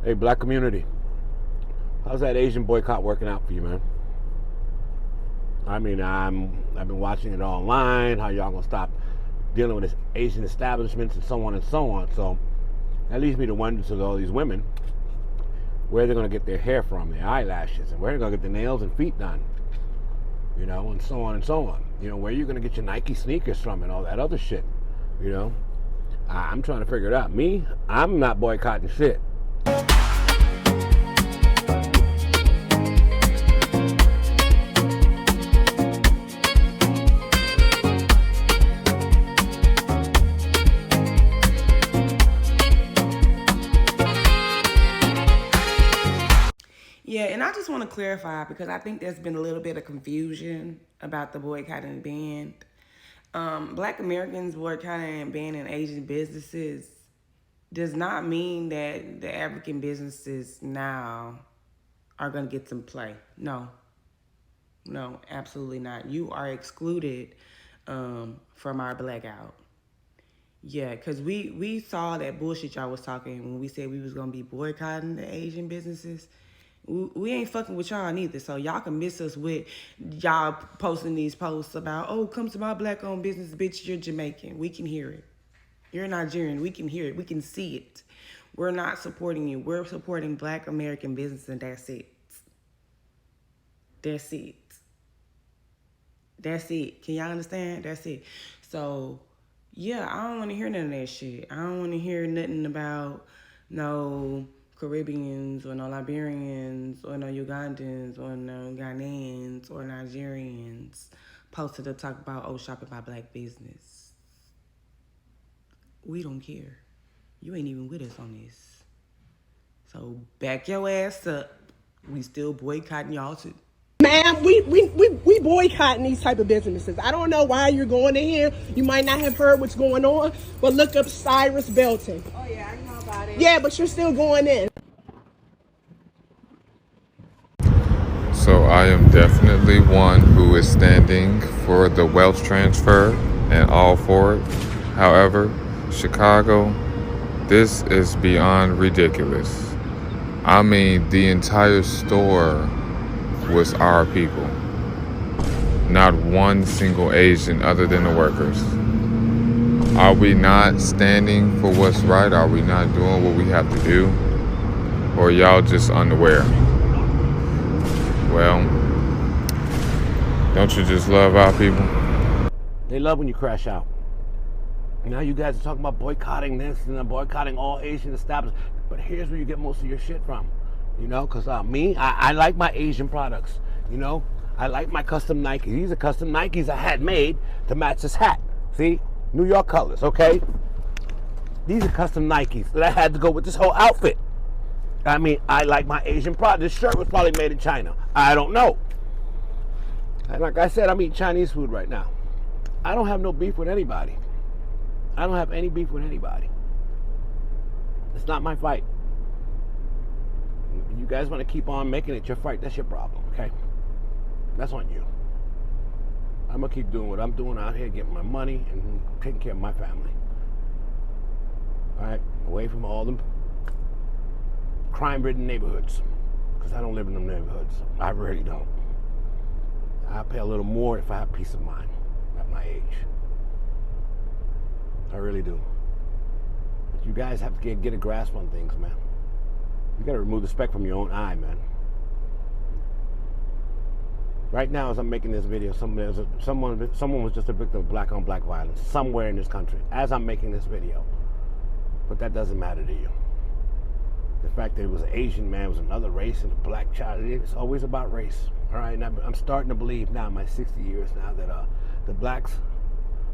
Hey, black community, how's that Asian boycott working out for you, man? I mean, I've been watching it online. How y'all gonna stop dealing with this Asian establishments and so on and so on. So that leads me to wonder to all these women where they're gonna get their hair from, their eyelashes, and where they're gonna get their nails and feet done. And so on and so on. Where you're gonna get your Nike sneakers from and all that other shit. You know, I'm trying to figure it out. Me, I'm not boycotting shit. Yeah, and I just want to clarify because I think there's been a little bit of confusion about the boycott and ban. Black Americans boycotting and banning Asian businesses does not mean that the African businesses now are going to get some play. No, no, absolutely not. You are excluded from our blackout. Yeah, because we saw that bullshit y'all was talking when we said we was going to be boycotting the Asian businesses. We ain't fucking with y'all neither. So y'all can miss us with y'all posting these posts about, oh, come to my black owned business, bitch, you're Jamaican. We can hear it. You're Nigerian. We can hear it. We can see it. We're not supporting you. We're supporting black American business, and that's it. That's it. That's it. Can y'all understand? That's it. So, yeah, I don't want to hear none of that shit. I don't want to hear nothing about no Caribbeans or no Liberians or no Ugandans or no Ghanaians or Nigerians posted to talk about, oh, shopping my black business. We don't care. You ain't even with us on this. So back your ass up. We still boycotting y'all too. Ma'am, we boycotting these type of businesses. I don't know why you're going in here. You might not have heard what's going on, but look up Cyrus Belton. Oh yeah, I know about it. Yeah, but you're still going in. So I am definitely one who is standing for the wealth transfer and all for it. However, Chicago, this is beyond ridiculous. I mean, the entire store was our people. Not one single Asian other than the workers. Are we not standing for what's right? Are we not doing what we have to do? Or y'all just unaware? Well, don't you just love our people? They love when you crash out. Now you guys are talking about boycotting this and boycotting all Asian establishments. But here's where you get most of your shit from. Because me, I like my Asian products. I like my custom Nikes. These are custom Nikes I had made to match this hat. See? New York colors, okay? These are custom Nikes that I had to go with this whole outfit. I mean, I like my Asian product. This shirt was probably made in China. I don't know. And like I said, I'm eating Chinese food right now. I don't have no beef with anybody. I don't have any beef with anybody. It's not my fight. If you guys want to keep on making it your fight, that's your problem, okay? That's on you. I'm going to keep doing what I'm doing out here, getting my money and taking care of my family. All right? Away from all them crime-ridden neighborhoods. Because I don't live in them neighborhoods. I really don't. I'll pay a little more if I have peace of mind at my age. I really do. But you guys have to get a grasp on things, man. You got to remove the speck from your own eye, man. Right now, as I'm making this video, someone was just a victim of black-on-black violence somewhere in this country as I'm making this video. But that doesn't matter to you. The fact that it was an Asian man, was another race, and a black child, it's always about race. All right, and I'm starting to believe now, in my 60 years now, that the blacks,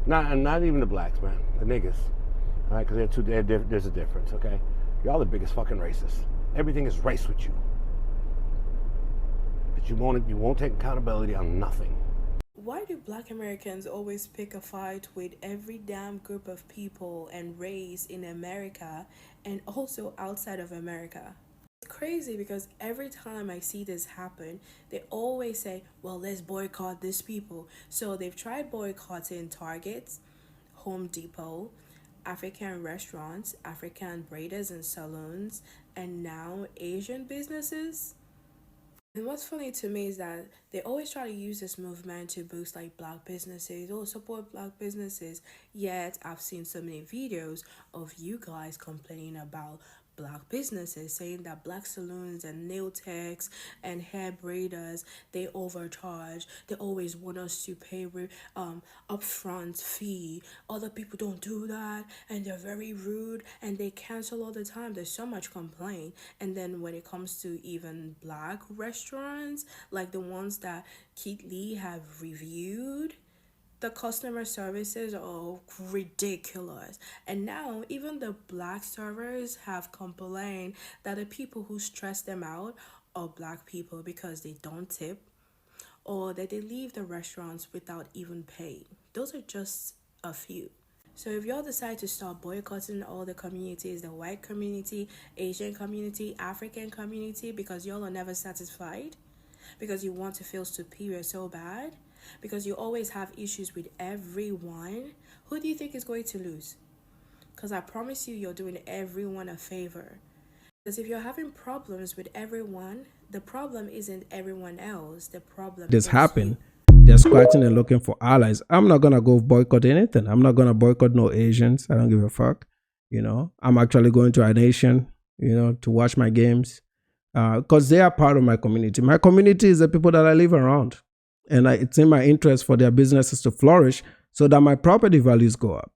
not even the blacks, man, the niggas, all right, because there's a difference, okay? Y'all the biggest fucking racists. Everything is race with you. But you won't take accountability on nothing. Why do black Americans always pick a fight with every damn group of people and race in America and also outside of America? It's crazy because every time I see this happen, they always say, well, let's boycott these people. So they've tried boycotting Targets, Home Depot, African restaurants, African braiders and salons, and now Asian businesses. And what's funny to me is that they always try to use this movement to boost like black businesses or support black businesses. Yet I've seen so many videos of you guys complaining about black businesses, saying that black salons and nail techs and hair braiders, they overcharge. They always want us to pay upfront fee. Other people don't do that, and they're very rude, and they cancel all the time. There's so much complaint. And then when it comes to even black restaurants, like the ones that Keith Lee have reviewed, the customer services are ridiculous. And now even the black servers have complained that the people who stress them out are black people because they don't tip, or that they leave the restaurants without even paying. Those are just a few. So if y'all decide to start boycotting all the communities, the white community, Asian community, African community, because y'all are never satisfied, because you want to feel superior so bad, because you always have issues with everyone, who do you think is going to lose? Because I promise you, you're doing everyone a favor. Because if you're having problems with everyone, the problem isn't everyone else. The problem this is happen, you. they're scratching and looking for allies. I'm not gonna go boycott anything. I'm not gonna boycott no Asians. I don't give a fuck. I'm actually going to a nation, to watch my games, because they are part of my community. My community is the people that I live around, and it's in my interest for their businesses to flourish so that my property values go up.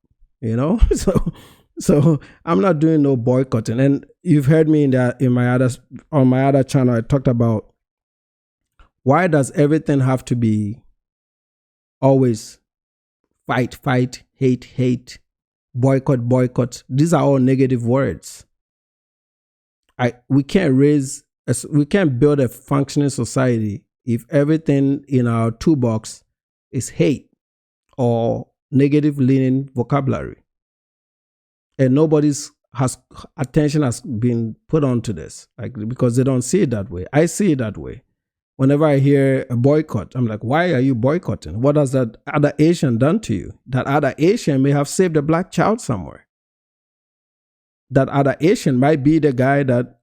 So I'm not doing no boycotting. And you've heard me on my other channel, I talked about why does everything have to be always fight, hate, boycott. These are all negative words. We can't build a functioning society if everything in our toolbox is hate or negative leaning vocabulary. And nobody's attention has been put onto this, because they don't see it that way. I see it that way. Whenever I hear a boycott, I'm like, why are you boycotting? What has that other Asian done to you? That other Asian may have saved a black child somewhere. That other Asian might be the guy that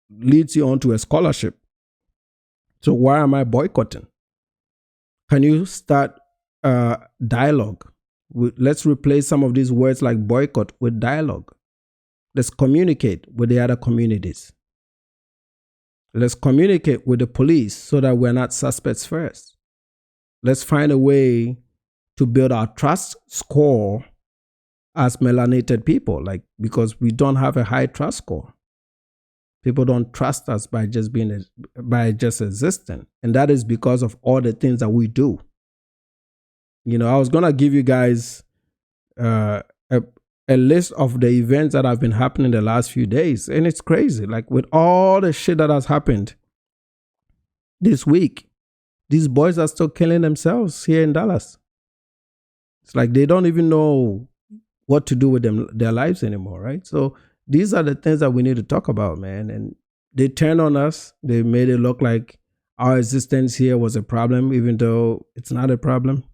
leads you onto a scholarship. So why am I boycotting? Can you start dialogue? Let's replace some of these words like boycott with dialogue. Let's communicate with the other communities. Let's communicate with the police so that we're not suspects first. Let's find a way to build our trust score as melanated people, because we don't have a high trust score. People don't trust us by just existing. And that is because of all the things that we do. I was going to give you guys a list of the events that have been happening the last few days. And it's crazy. With all the shit that has happened this week, these boys are still killing themselves here in Dallas. It's like they don't even know what to do with their lives anymore, right? So these are the things that we need to talk about, man. And they turned on us. They made it look like our existence here was a problem, even though it's not a problem.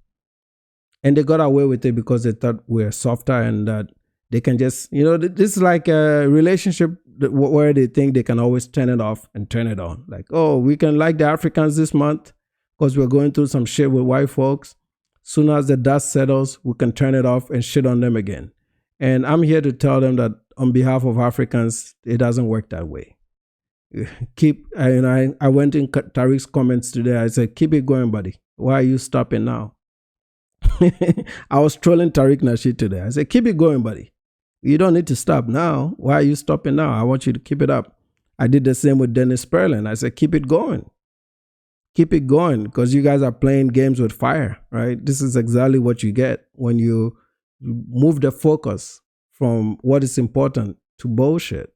And they got away with it because they thought we're softer and that they can just, this is like a relationship where they think they can always turn it off and turn it on. Like, oh, we can like the Africans this month because we're going through some shit with white folks. Soon as the dust settles, we can turn it off and shit on them again. And I'm here to tell them that on behalf of Africans, it doesn't work that way. I went in Tariq's comments today. I said, keep it going, buddy. Why are you stopping now? I was trolling Tariq Nasheed today. I said, keep it going, buddy. You don't need to stop now. Why are you stopping now? I want you to keep it up. I did the same with Dennis Perlin. I said, keep it going. Keep it going, because you guys are playing games with fire, right? This is exactly what you get when you move the focus from what is important to bullshit.